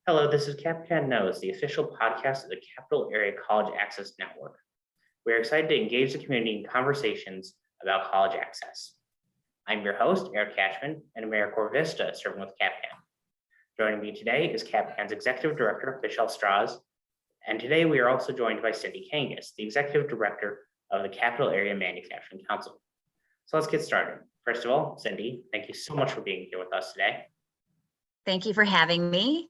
Hello, this is CapCAN Knows, the official podcast of the Capital Area College Access Network. We're excited to engage the community in conversations about college access. I'm your host, Eric Cashman, and AmeriCorps Vista, serving with CapCAN. Joining me today is CapCAN's Executive Director, Michelle Strauss, and today we are also joined by Cindy Kangas, the Executive Director of the Capital Area Manufacturing Council. So let's get started. First of all, Cindy, thank you so much for being here with us today. Thank you for having me.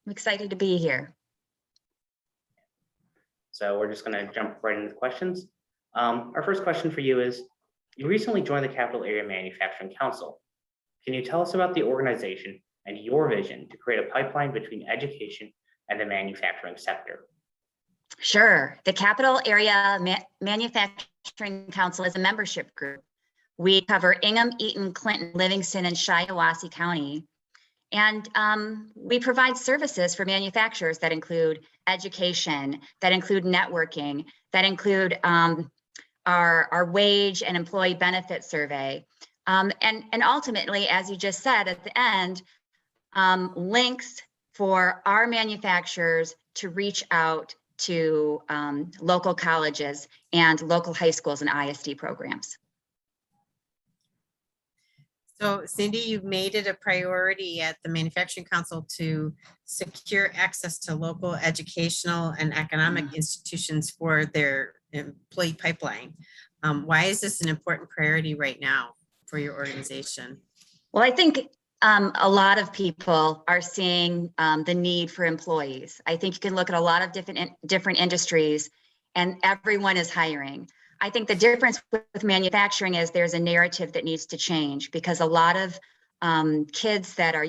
I'm excited to be here. So we're just going to jump right into the questions. Our first question for you is, you recently joined the Capital Area Manufacturing Council. Can you tell us about the organization and your vision to create a pipeline between education and the manufacturing sector? Sure. The Capital Area Manufacturing Council is a membership group. We cover Ingham, Eaton, Clinton, Livingston, and Shiawassee County. And we provide services for manufacturers that include education, that include networking, that include our wage and employee benefit survey. And ultimately, as you just said at the end, links for our manufacturers to reach out to local colleges and local high schools and ISD programs. So Cindy, you've made it a priority at the Manufacturing Council to secure access to local educational and economic institutions for their employee pipeline. Why is this an important priority right now for your organization? Well, I think a lot of people are seeing the need for employees. I think you can look at a lot of different industries and everyone is hiring. I think the difference with manufacturing is there's a narrative that needs to change because a lot of kids that are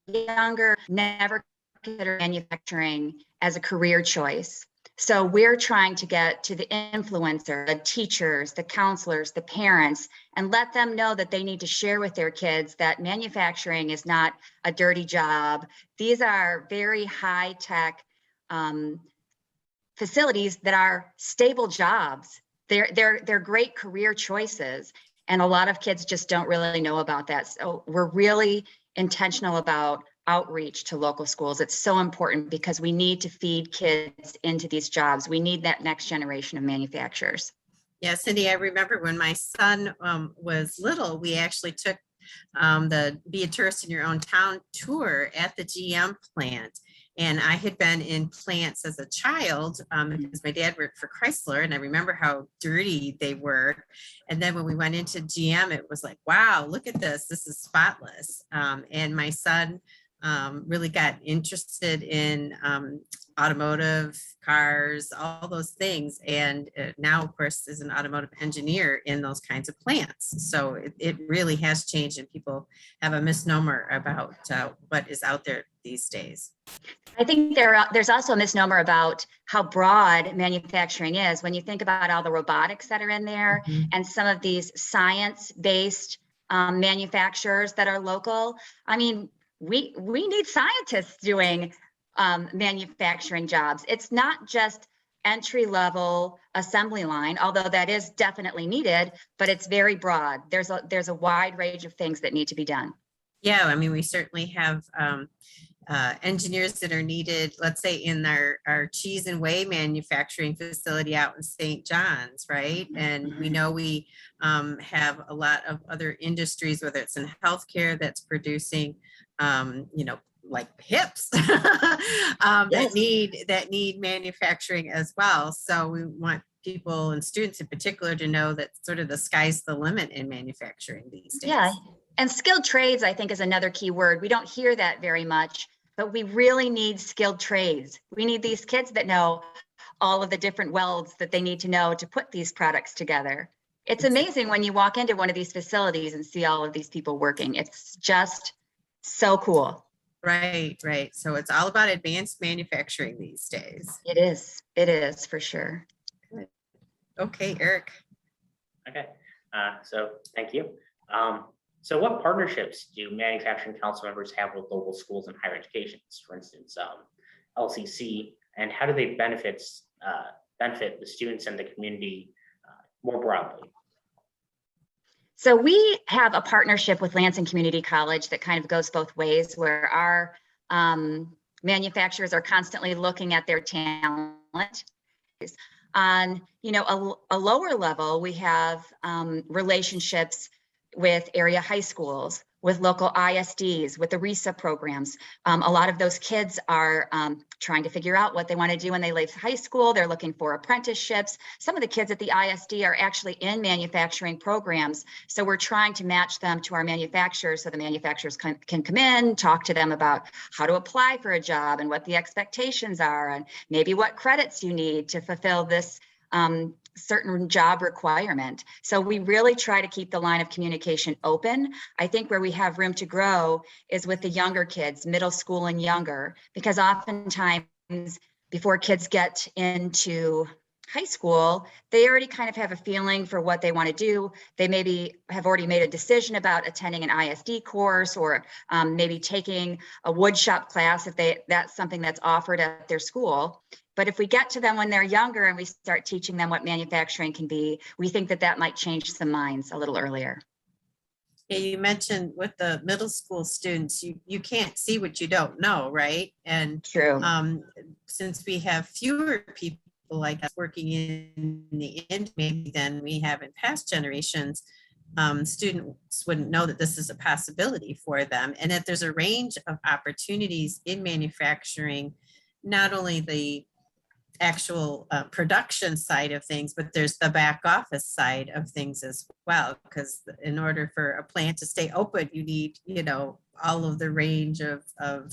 younger never consider manufacturing as a career choice. So we're trying to get to the influencer, the teachers, the counselors, the parents, and let them know that they need to share with their kids that manufacturing is not a dirty job. These are very high-tech facilities that are stable jobs. They're great career choices, and a lot of kids just don't really know about that. So we're really intentional about outreach to local schools. It's so important because we need to feed kids into these jobs. We need that next generation of manufacturers. Yeah, Cindy, I remember when my son was little, we actually took the Be a Tourist in Your Own Town tour at the GM plant. And I had been in plants as a child because my dad worked for Chrysler, and I remember how dirty they were. And then when we went into GM, it was like, wow, look at this. This is spotless. And my son really got interested in automotive, cars, all those things. And now, of course, is an automotive engineer in those kinds of plants. So it really has changed, and people have a misnomer about what is out there these days. I think there's also a misnomer about how broad manufacturing is. When you think about all the robotics that are in there and some of these science-based manufacturers that are local, I mean, we need scientists doing manufacturing jobs. It's not just entry-level assembly line, although that is definitely needed, but it's very broad. There's a wide range of things that need to be done. Yeah, I mean, we certainly have engineers that are needed, let's say in our cheese and whey manufacturing facility out in St. John's, right? And we know we have a lot of other industries, whether it's in healthcare that's producing, like hips that need manufacturing as well. So we want people and students in particular to know that sort of the sky's the limit in manufacturing these days. Yeah, and skilled trades, I think, is another key word. We don't hear that very much, but we really need skilled trades. We need these kids that know all of the different welds that they need to know to put these products together. It's amazing when you walk into one of these facilities and see all of these people working. It's just so cool. Right. So it's all about advanced manufacturing these days. It is for sure. Good. Okay, Eric. Okay, so thank you. So what partnerships do manufacturing council members have with local schools and higher educations, for instance, LCC, and how do they benefit the students and the community more broadly? So we have a partnership with Lansing Community College that kind of goes both ways, where our manufacturers are constantly looking at their talent. On, a lower level, we have relationships with area high schools, with local ISDs, with the RESA programs. A lot of those kids are trying to figure out what they want to do when they leave high school. They're looking for apprenticeships. Some of the kids at the ISD are actually in manufacturing programs. So we're trying to match them to our manufacturers so the manufacturers can come in, talk to them about how to apply for a job and what the expectations are, and maybe what credits you need to fulfill this certain job requirement. So we really try to keep the line of communication open. I think where we have room to grow is with the younger kids, middle school and younger, because oftentimes before kids get into high school, they already kind of have a feeling for what they want to do. They maybe have already made a decision about attending an ISD course, or maybe taking a wood shop class if that's something that's offered at their school. But if we get to them when they're younger and we start teaching them what manufacturing can be, we think that might change some minds a little earlier. Yeah, you mentioned with the middle school students, you can't see what you don't know, right? And True. Since we have fewer people like us working in the industry than we have in past generations, students wouldn't know that this is a possibility for them, and that there's a range of opportunities in manufacturing, not only the actual production side of things, but there's the back office side of things as well. Because in order for a plant to stay open, you need, all of the range of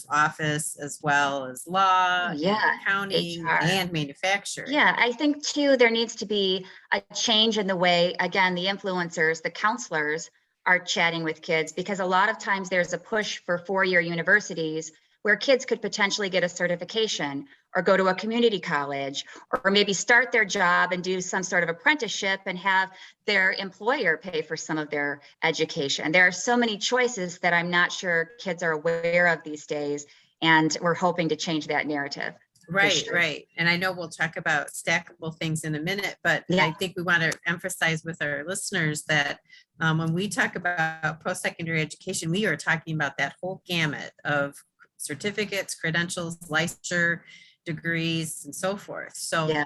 office as well as law, Yeah, accounting, HR. and manufacturing. Yeah, I think too, there needs to be a change in the way, again, the influencers, the counselors are chatting with kids, because a lot of times there's a push for four-year universities where kids could potentially get a certification or go to a community college, or maybe start their job and do some sort of apprenticeship and have their employer pay for some of their education. There are so many choices that I'm not sure kids are aware of these days, and we're hoping to change that narrative. Right, sure. right. And I know we'll talk about stackable things in a minute, but Yeah. I think we want to emphasize with our listeners that when we talk about post-secondary education, we are talking about that whole gamut of certificates, credentials, licensure, degrees, and so forth. So, Yeah.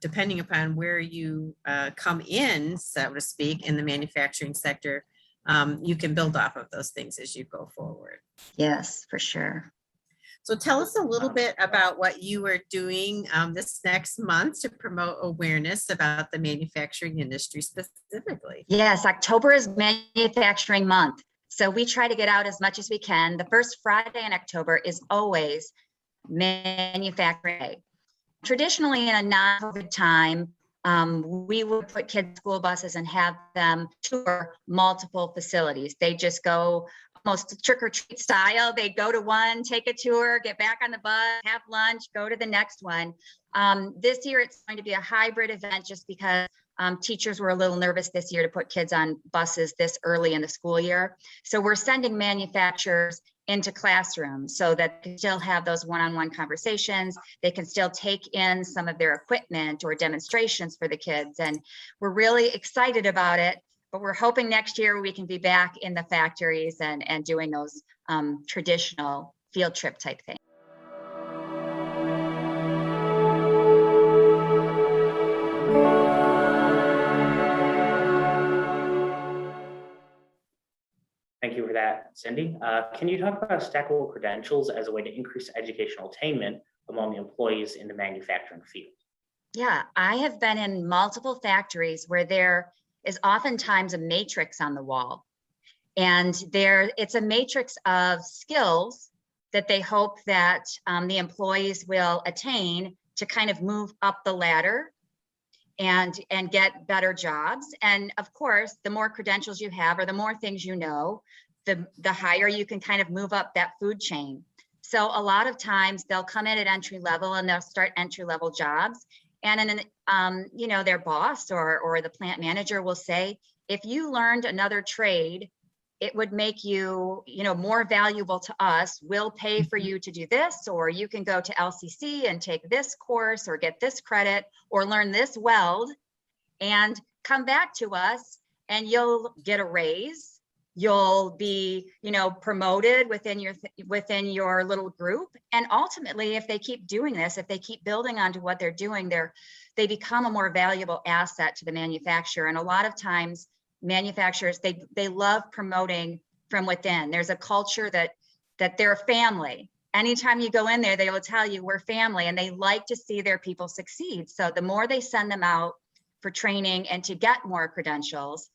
Depending upon where you come in, so to speak, in the manufacturing sector, you can build off of those things as you go forward. Yes, for sure. So tell us a little bit about what you are doing this next month to promote awareness about the manufacturing industry specifically. Yes, October is Manufacturing Month. So we try to get out as much as we can. The first Friday in October is always Manufacturing Day. Traditionally, in a non-COVID time, we would put kids in school buses and have them tour multiple facilities. They just go almost trick or treat style. They go to one, take a tour, get back on the bus, have lunch, go to the next one. This year, it's going to be a hybrid event just because teachers were a little nervous this year to put kids on buses this early in the school year. So we're sending manufacturers into classrooms so that they can still have those one-on-one conversations. They can still take in some of their equipment or demonstrations for the kids. And we're really excited about it, but we're hoping next year we can be back in the factories and doing those traditional field trip type things. Thank you for that, Cindy. Can you talk about stackable credentials as a way to increase educational attainment among the employees in the manufacturing field? Yeah, I have been in multiple factories where there is oftentimes a matrix on the wall. And it's a matrix of skills that they hope that the employees will attain to kind of move up the ladder and get better jobs. And of course, the more credentials you have or the more things you know, the higher you can kind of move up that food chain. So a lot of times they'll come in at entry level and they'll start entry level jobs. And their boss or the plant manager will say, if you learned another trade, it would make you, more valuable to us. We'll pay for you to do this, or you can go to LCC and take this course or get this credit or learn this weld and come back to us and you'll get a raise. You'll be, promoted within your little group. And ultimately, if they keep doing this, if they keep building onto what they're doing, they become a more valuable asset to the manufacturer. And a lot of times manufacturers, they love promoting from within. There's a culture that they're a family. Anytime you go in there, they will tell you we're family, and they like to see their people succeed. So the more they send them out for training and to get more credentials,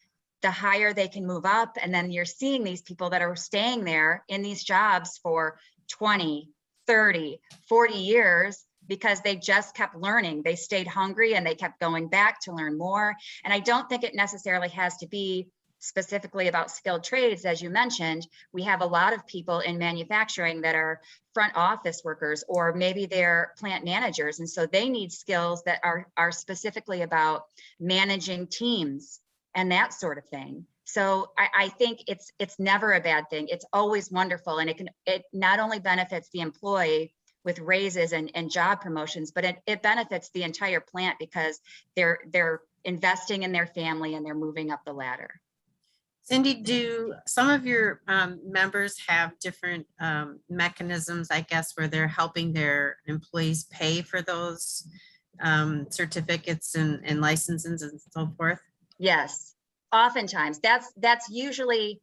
the higher they can move up. And then you're seeing these people that are staying there in these jobs for 20, 30, 40 years because they just kept learning. They stayed hungry and they kept going back to learn more. And I don't think it necessarily has to be specifically about skilled trades. As you mentioned, we have a lot of people in manufacturing that are front office workers, or maybe they're plant managers. And so they need skills that are specifically about managing teams and that sort of thing. So I think it's never a bad thing. It's always wonderful. And it not only benefits the employee with raises and job promotions, but it benefits the entire plant because they're investing in their family and they're moving up the ladder. Cindy, do some of your members have different mechanisms, I guess, where they're helping their employees pay for those certificates and licenses and so forth? Yes, oftentimes that's usually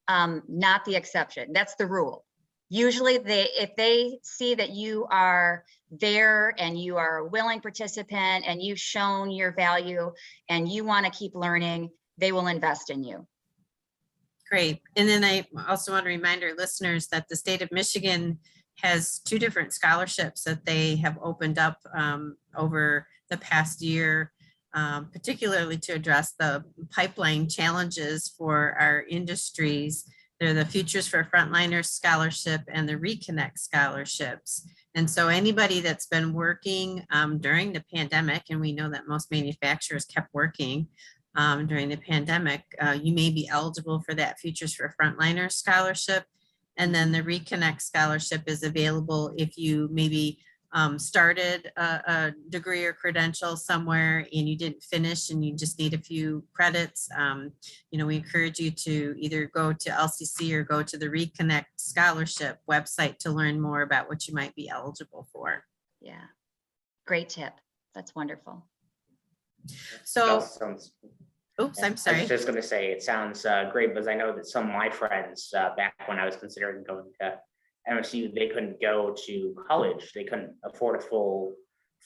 not the exception. That's the rule. Usually if they see that you are there and you are a willing participant and you've shown your value and you want to keep learning, they will invest in you. Great. And then I also want to remind our listeners that the state of Michigan has 2 different scholarships that they have opened up over the past year, particularly to address the pipeline challenges for our industries. They're the Futures for Frontliners Scholarship and the Reconnect Scholarships. And so anybody that's been working during the pandemic, and we know that most manufacturers kept working during the pandemic, you may be eligible for that Futures for Frontliners Scholarship. And then the Reconnect Scholarship is available if you maybe started a degree or credential somewhere and you didn't finish and you just need a few credits. We encourage you to either go to LCC or go to the Reconnect Scholarship website to learn more about what you might be eligible for. Yeah, great tip. That's wonderful. So, oops, I'm sorry. I was just going to say, it sounds great because I know that some of my friends back when I was considering going to MSU, they couldn't go to college. They couldn't afford a full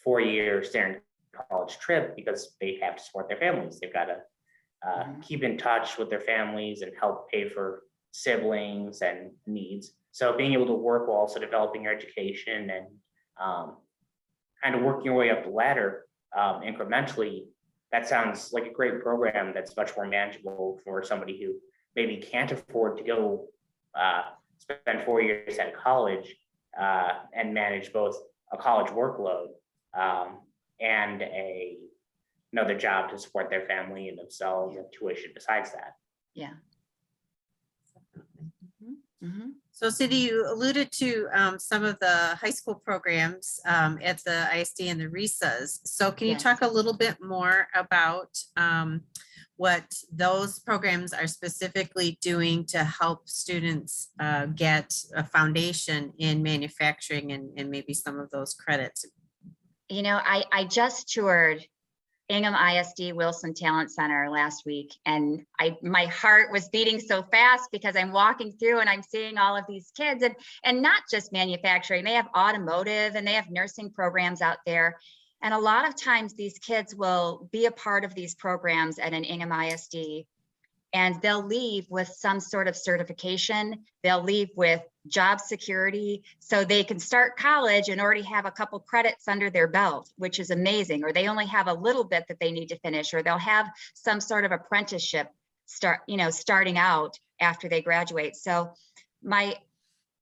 4-year standard college trip because they have to support their families. They've got to keep in touch with their families and help pay for siblings and needs. So being able to work while also developing your education and kind of working your way up the ladder incrementally, that sounds like a great program that's much more manageable for somebody who maybe can't afford to go spend 4 years at college and manage both a college workload and another job to support their family and themselves and tuition besides that. Yeah. So Cindy, you alluded to some of the high school programs at the ISD and the RESAs. So can you talk a little bit more about what those programs are specifically doing to help students get a foundation in manufacturing and maybe some of those credits? I just toured Ingham ISD Wilson Talent Center last week, and my heart was beating so fast because I'm walking through and I'm seeing all of these kids and not just manufacturing. They have automotive and they have nursing programs out there. And a lot of times these kids will be a part of these programs at an Ingham ISD, and they'll leave with some sort of certification. They'll leave with job security so they can start college and already have a couple credits under their belt, which is amazing. Or they only have a little bit that they need to finish, or they'll have some sort of apprenticeship starting out after they graduate. So I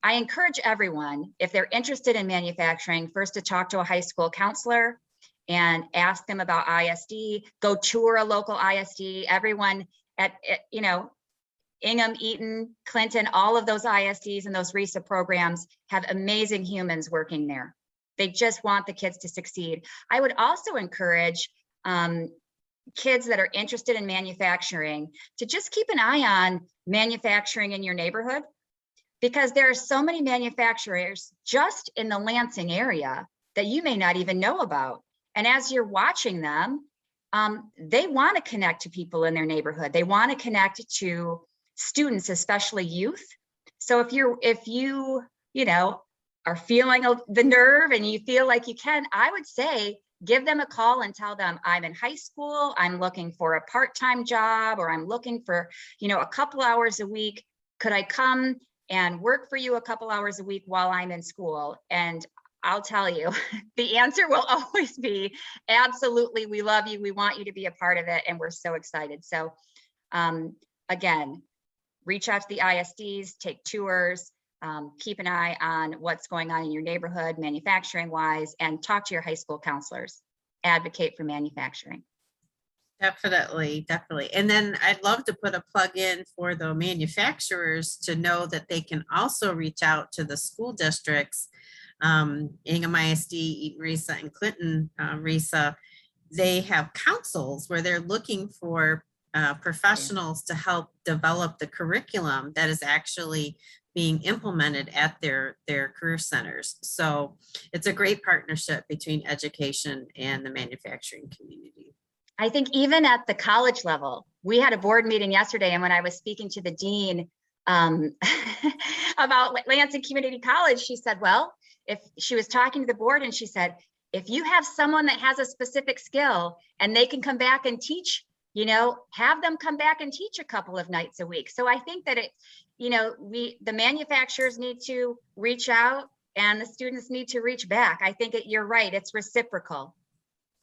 encourage everyone, if they're interested in manufacturing, first to talk to a high school counselor and ask them about ISD, go tour a local ISD. Everyone at Ingham, Eaton, Clinton, all of those ISDs and those RESA programs have amazing humans working there. They just want the kids to succeed. I would also encourage kids that are interested in manufacturing to just keep an eye on manufacturing in your neighborhood, because there are so many manufacturers just in the Lansing area that you may not even know about. And as you're watching them, they want to connect to people in their neighborhood. They want to connect to students, especially youth. So if you are feeling the nerve and you feel like you can, I would say, give them a call and tell them, I'm in high school, I'm looking for a part-time job, or I'm looking for, a couple hours a week. Could I come and work for you a couple hours a week while I'm in school? And I'll tell you, the answer will always be absolutely. We love you. We want you to be a part of it. And we're so excited. So again, reach out to the ISDs, take tours, keep an eye on what's going on in your neighborhood, manufacturing wise, and talk to your high school counselors. Advocate for manufacturing. Definitely, definitely. And then I'd love to put a plug in for the manufacturers to know that they can also reach out to the school districts. Ingham ISD, Eaton Risa, and Clinton Risa, they have councils where they're looking for professionals to help develop the curriculum that is actually being implemented at their career centers. So it's a great partnership between education and the manufacturing community. I think even at the college level, we had a board meeting yesterday, and when I was speaking to the dean about Lansing Community College, she said, well, if she was talking to the board, and she said, if you have someone that has a specific skill and they can come back and teach, have them come back and teach a couple of nights a week. So I think that the manufacturers need to reach out and the students need to reach back. I think you're right. It's reciprocal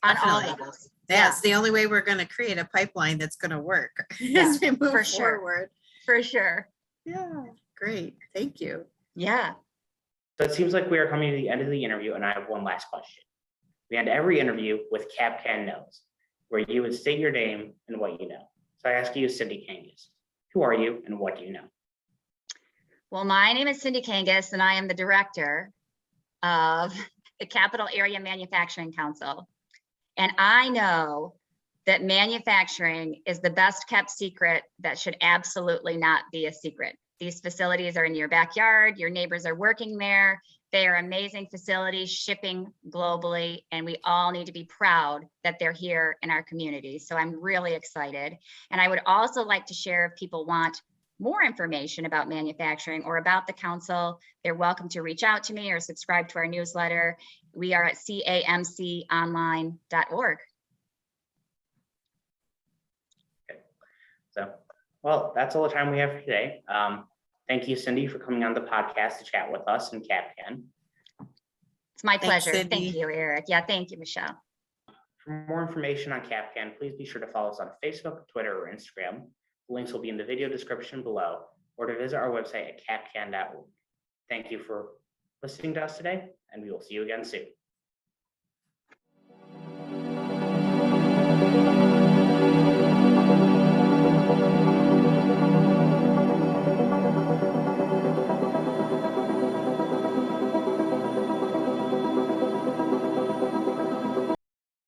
on all levels. That's the only way we're going to create a pipeline that's going to work Yeah, as we move for sure. forward. For sure. Yeah, great. Thank you. Yeah. So it seems like we are coming to the end of the interview, and I have one last question. We end every interview with CapCAN Knows, where you would state your name and what you know. So I ask you, Cindy Kangas, who are you and what do you know? Well, my name is Cindy Kangas, and I am the director of the Capital Area Manufacturing Council. And I know that manufacturing is the best kept secret that should absolutely not be a secret. These facilities are in your backyard. Your neighbors are working there. They are amazing facilities, shipping globally, and we all need to be proud that they're here in our community. So I'm really excited. And I would also like to share, if people want more information about manufacturing or about the council, they're welcome to reach out to me or subscribe to our newsletter. We are at camconline.org. Okay. So, well, that's all the time we have for today. Thank you, Cindy, for coming on the podcast to chat with us in CapCAN. It's my Thanks, pleasure. Cindy. Thank you, Eric. Yeah, thank you, Michelle. For more information on CapCAN, please be sure to follow us on Facebook, Twitter, or Instagram. The links will be in the video description below, or to visit our website at capcan.org. Thank you for listening to us today, and we will see you again soon.